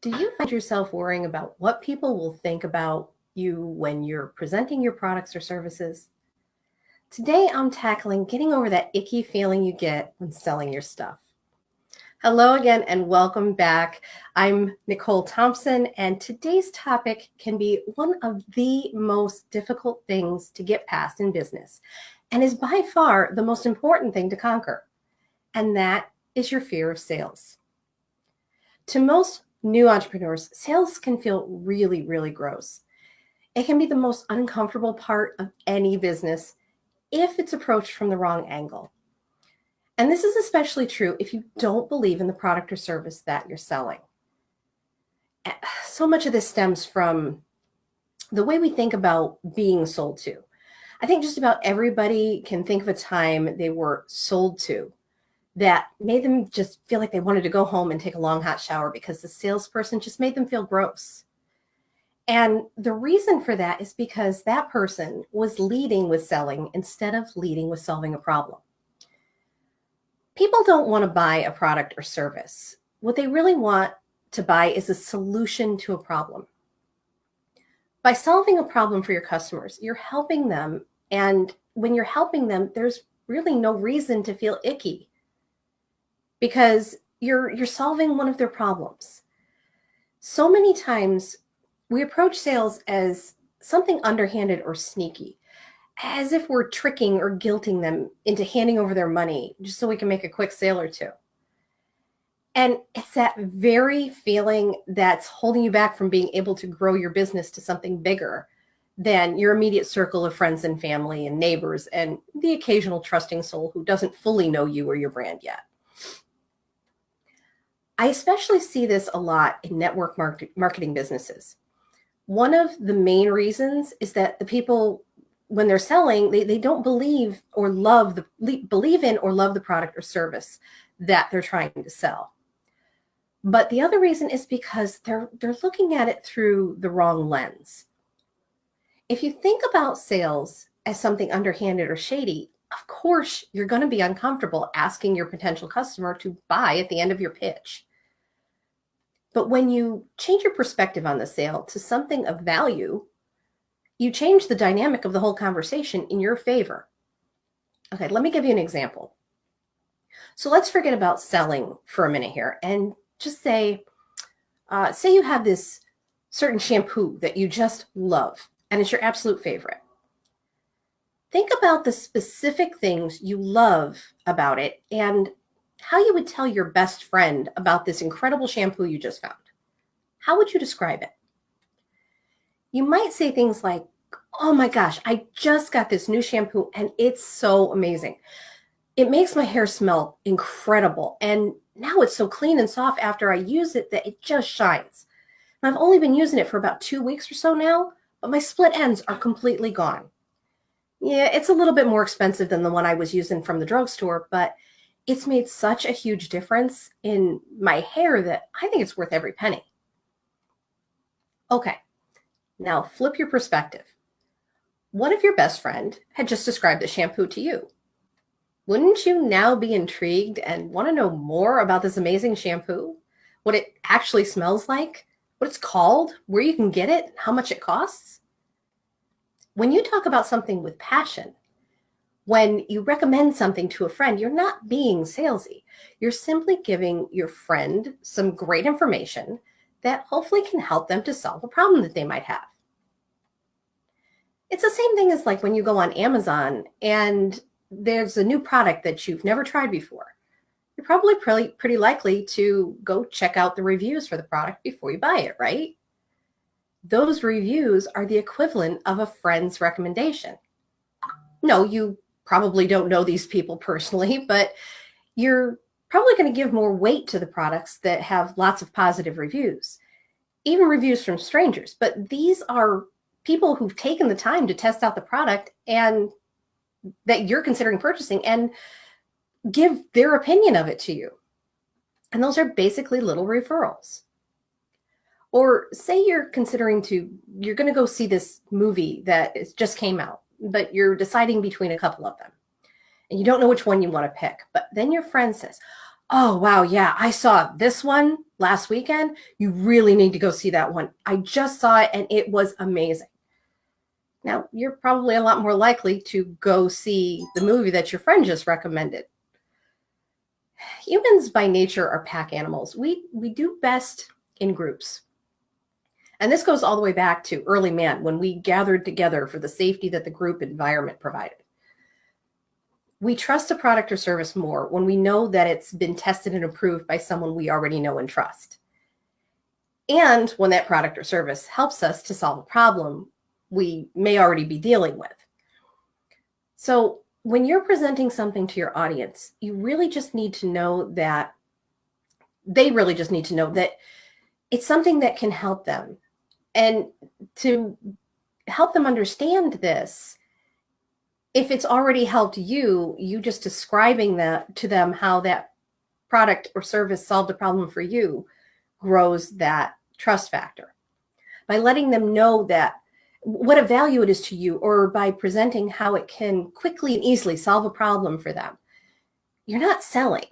Do you find yourself worrying about what people will think about you when you're presenting your products or services? Today, I'm tackling getting over that icky feeling you get when selling your stuff. Hello again, and welcome back. I'm Nicole Thompson, and today's topic can be one of the most difficult things to get past in business, and is by far the most important thing to conquer, and that is your fear of sales. To most new entrepreneurs, sales can feel really, really gross. It can be the most uncomfortable part of any business if it's approached from the wrong angle. And this is especially true if you don't believe in the product or service that you're selling. So much of this stems from the way we think about being sold to. I think just about everybody can think of a time they were sold to that made them just feel like they wanted to go home and take a long hot shower because the salesperson just made them feel gross. And the reason for that is because that person was leading with selling instead of leading with solving a problem. People don't want to buy a product or service. What they really want to buy is a solution to a problem. By solving a problem for your customers, you're helping them. And when you're helping them, there's really no reason to feel icky because you're solving one of their problems. So many times we approach sales as something underhanded or sneaky, as if we're tricking or guilting them into handing over their money just so we can make a quick sale or two. And it's that very feeling that's holding you back from being able to grow your business to something bigger than your immediate circle of friends and family and neighbors and the occasional trusting soul who doesn't fully know you or your brand yet. I especially see this a lot in network marketing businesses. One of the main reasons is that the people, when they're selling, they don't believe or believe in or love the product or service that they're trying to sell. But the other reason is because they're looking at it through the wrong lens. If you think about sales as something underhanded or shady, of course you're going to be uncomfortable asking your potential customer to buy at the end of your pitch. But when you change your perspective on the sale to something of value, you change the dynamic of the whole conversation in your favor. Okay, let me give you an example. So let's forget about selling for a minute here and just say you have this certain shampoo that you just love and it's your absolute favorite. Think about the specific things you love about it and how you would tell your best friend about this incredible shampoo you just found. How would you describe it? You might say things like, "Oh my gosh, I just got this new shampoo and it's so amazing. It makes my hair smell incredible. And now it's so clean and soft after I use it that it just shines. And I've only been using it for about 2 weeks or so now, but my split ends are completely gone. Yeah, it's a little bit more expensive than the one I was using from the drugstore, but it's made such a huge difference in my hair that I think it's worth every penny." Okay, now flip your perspective. What if your best friend had just described the shampoo to you? Wouldn't you now be intrigued and want to know more about this amazing shampoo? What it actually smells like? What it's called? Where you can get it? How much it costs? When you talk about something with passion, when you recommend something to a friend, you're not being salesy. You're simply giving your friend some great information that hopefully can help them to solve a problem that they might have. It's the same thing as like when you go on Amazon and there's a new product that you've never tried before. You're probably pretty likely to go check out the reviews for the product before you buy it, right? Those reviews are the equivalent of a friend's recommendation. No, you probably don't know these people personally, but you're probably going to give more weight to the products that have lots of positive reviews, even reviews from strangers. But these are people who've taken the time to test out the product and that you're considering purchasing and give their opinion of it to you. And those are basically little referrals. Or say you're going to go see this movie that just came out, but you're deciding between a couple of them and you don't know which one you want to pick. But then your friend says, Oh, wow. Yeah, I saw this one last weekend. You really need to go see that one. I just saw it and it was amazing. Now, you're probably a lot more likely to go see the movie that your friend just recommended. Humans by nature are pack animals. We do best in groups. And this goes all the way back to early man when we gathered together for the safety that the group environment provided. We trust a product or service more when we know that it's been tested and approved by someone we already know and trust. And when that product or service helps us to solve a problem we may already be dealing with. So when you're presenting something to your audience, you really just need to know that they really just need to know that it's something that can help them. And to help them understand this, if it's already helped you just describing that to them, how that product or service solved a problem for you, grows that trust factor. By letting them know that what a value it is to you, or by presenting how it can quickly and easily solve a problem for them, you're not selling.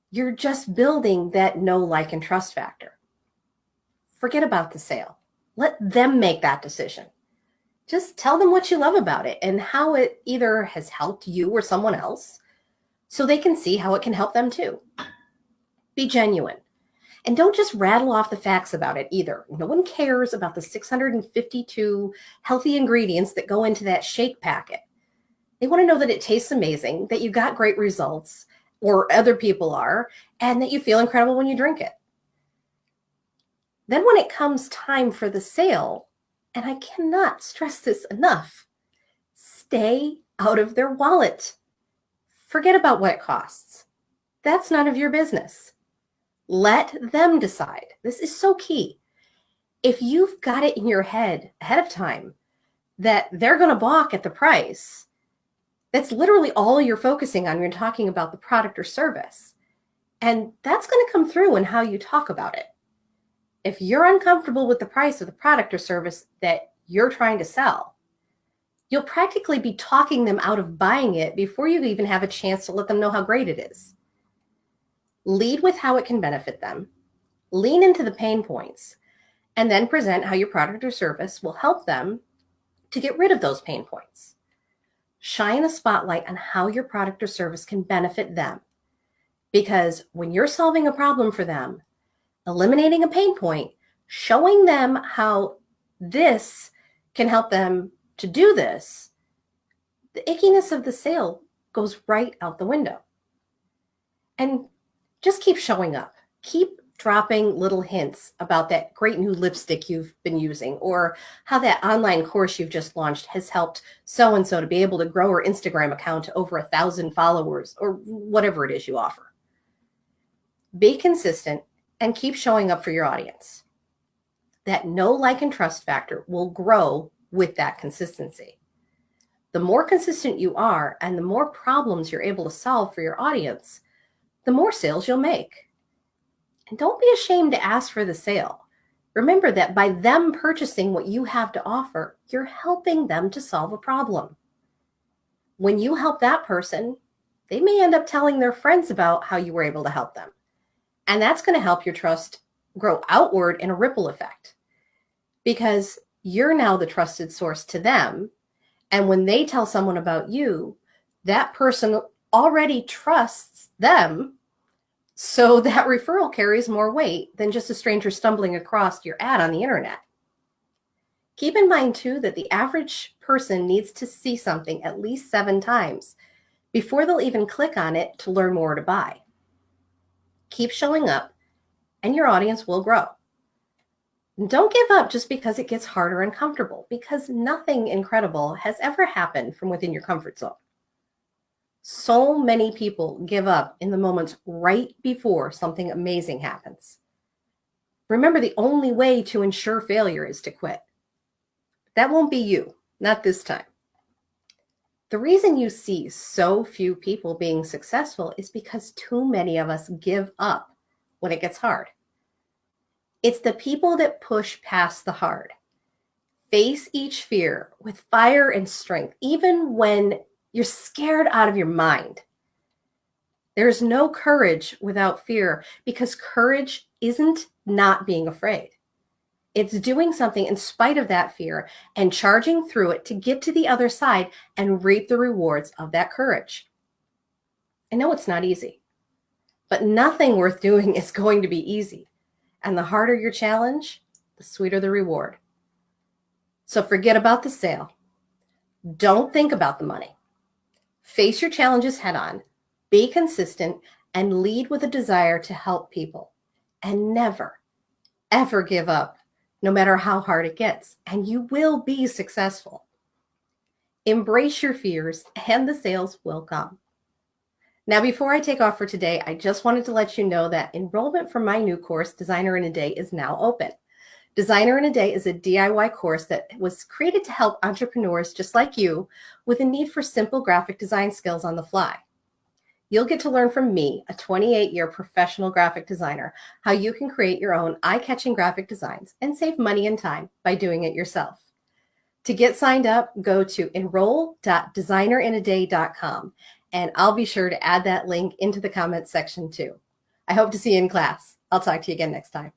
You're just building that know, like, and trust factor. Forget about the sale. Let them make that decision. Just tell them what you love about it and how it either has helped you or someone else so they can see how it can help them too. Be genuine. And don't just rattle off the facts about it either. No one cares about the 652 healthy ingredients that go into that shake packet. They want to know that it tastes amazing, that you got great results, or other people are, and that you feel incredible when you drink it. Then when it comes time for the sale, and I cannot stress this enough, stay out of their wallet. Forget about what it costs. That's none of your business. Let them decide. This is so key. If you've got it in your head ahead of time that they're going to balk at the price, that's literally all you're focusing on when you're talking about the product or service. And that's going to come through in how you talk about it. If you're uncomfortable with the price of the product or service that you're trying to sell, you'll practically be talking them out of buying it before you even have a chance to let them know how great it is. Lead with how it can benefit them, lean into the pain points, and then present how your product or service will help them to get rid of those pain points. Shine a spotlight on how your product or service can benefit them. Because when you're solving a problem for them, eliminating a pain point, showing them how this can help them to do this, the ickiness of the sale goes right out the window. And just keep showing up. Keep dropping little hints about that great new lipstick you've been using, or how that online course you've just launched has helped so-and-so to be able to grow her Instagram account to over 1,000 followers, or whatever it is you offer. Be consistent and keep showing up for your audience. That know, like, and trust factor will grow with that consistency. The more consistent you are and the more problems you're able to solve for your audience, the more sales you'll make. And don't be ashamed to ask for the sale. Remember that by them purchasing what you have to offer, you're helping them to solve a problem. When you help that person, they may end up telling their friends about how you were able to help them. And that's going to help your trust grow outward in a ripple effect, because you're now the trusted source to them. And when they tell someone about you, that person already trusts them. So that referral carries more weight than just a stranger stumbling across your ad on the internet. Keep in mind, too, that the average person needs to see something at least 7 times before they'll even click on it to learn more to buy. Keep showing up, and your audience will grow. And don't give up just because it gets hard or uncomfortable, because nothing incredible has ever happened from within your comfort zone. So many people give up in the moments right before something amazing happens. Remember, the only way to ensure failure is to quit. That won't be you, not this time. The reason you see so few people being successful is because too many of us give up when it gets hard. It's the people that push past the hard, face each fear with fire and strength, even when you're scared out of your mind. There's no courage without fear, because courage isn't not being afraid. It's doing something in spite of that fear and charging through it to get to the other side and reap the rewards of that courage. I know it's not easy, but nothing worth doing is going to be easy. And the harder your challenge, the sweeter the reward. So forget about the sale. Don't think about the money. Face your challenges head on, be consistent, and lead with a desire to help people. And never, ever give up, no matter how hard it gets, and you will be successful. Embrace your fears, and the sales will come. Now, before I take off for today, I just wanted to let you know that enrollment for my new course, Designer in a Day, is now open. Designer in a Day is a DIY course that was created to help entrepreneurs just like you with a need for simple graphic design skills on the fly. You'll get to learn from me, a 28-year professional graphic designer, how you can create your own eye-catching graphic designs and save money and time by doing it yourself. To get signed up, go to enroll.designerinadaday.com, and I'll be sure to add that link into the comments section too. I hope to see you in class. I'll talk to you again next time.